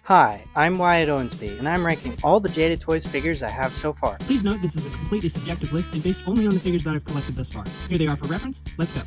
Hi, I'm Wyatt Owensby, and I'm ranking all the Jada Toys figures I have so far. Please note this is a completely subjective list and based only on the figures that I've collected thus far. Here they are for reference. Let's go.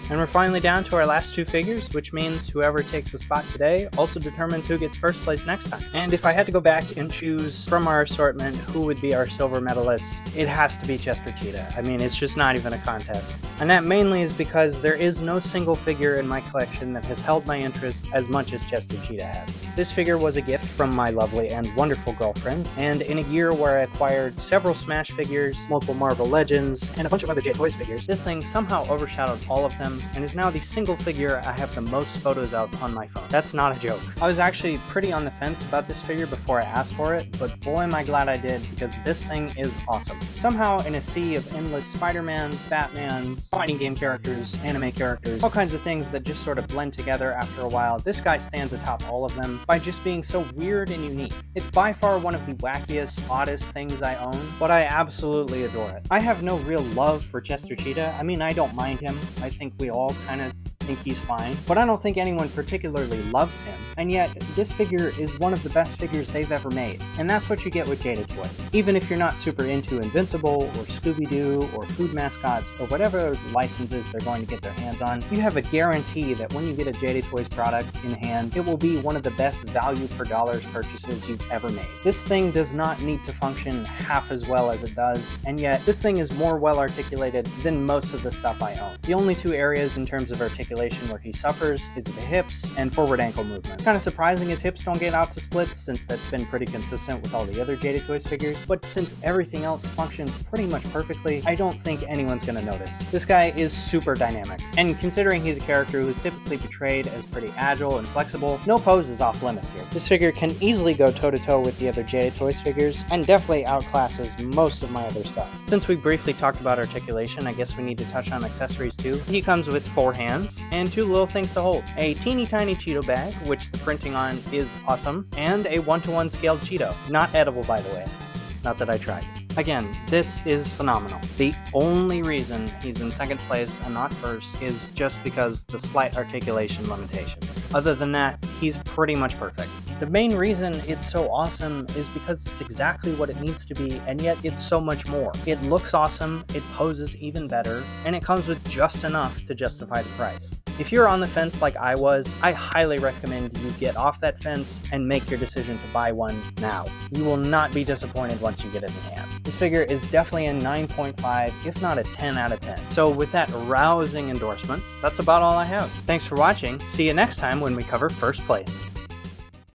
And we're finally down to our last two figures, which means whoever takes the spot today also determines who gets first place next time. And if I had to go back and choose from our assortment who would be our silver medalist, it has to be Chester Cheetah. I mean, it's just not even a contest. And that mainly is because there is no single figure in my collection that has held my interest as much as Chester Cheetah has. This figure was a gift from my lovely and wonderful girlfriend, and in a year where I acquired several Smash figures, multiple Marvel Legends, and a bunch of other Jada Toys figures, this thing somehow overshadowed all of them and is now the single figure I have the most photos of on my phone. That's not a joke. I was actually pretty on the fence about this figure before I asked for it, but boy am I glad I did, because this thing is awesome. Somehow in a sea of endless Spider-Mans, Batmans, fighting game characters, anime characters, all kinds of things that just sort of blend together after a while, this guy stands atop all of them by just being so weird and unique. It's by far one of the wackiest, oddest things I own, but I absolutely adore it. I have no real love for Chester Cheetah. I mean, I don't mind him. I think we all kind of think he's fine, but I don't think anyone particularly loves him, and yet this figure is one of the best figures they've ever made, and that's what you get with Jada Toys. Even if you're not super into Invincible or Scooby-Doo or food mascots or whatever licenses they're going to get their hands on, you have a guarantee that when you get a Jada Toys product in hand, it will be one of the best value per dollars purchases you've ever made. This thing does not need to function half as well as it does, and yet this thing is more well articulated than most of the stuff I own. The only two areas in terms of articulation where he suffers is the hips and forward ankle movement. Kind of surprising his hips don't get out to splits, since that's been pretty consistent with all the other Jada Toys figures, but since everything else functions pretty much perfectly, I don't think anyone's gonna notice. This guy is super dynamic, and considering he's a character who's typically portrayed as pretty agile and flexible, no pose is off limits here. This figure can easily go toe-to-toe with the other Jada Toys figures, and definitely outclasses most of my other stuff. Since we briefly talked about articulation, I guess we need to touch on accessories too. He comes with 4 hands, and 2 little things to hold. A teeny tiny Cheeto bag, which the printing on is awesome, and a 1-to-1 scaled Cheeto. Not edible, by the way. Not that I tried. Again, this is phenomenal. The only reason he's in second place and not first is just because the slight articulation limitations. Other than that, he's pretty much perfect. The main reason it's so awesome is because it's exactly what it needs to be, and yet it's so much more. It looks awesome, it poses even better, and it comes with just enough to justify the price. If you're on the fence like I was, I highly recommend you get off that fence and make your decision to buy one now. You will not be disappointed once you get it in hand. This figure is definitely a 9.5, if not a 10 out of 10. So with that rousing endorsement, that's about all I have. Thanks for watching. See you next time when we cover first place.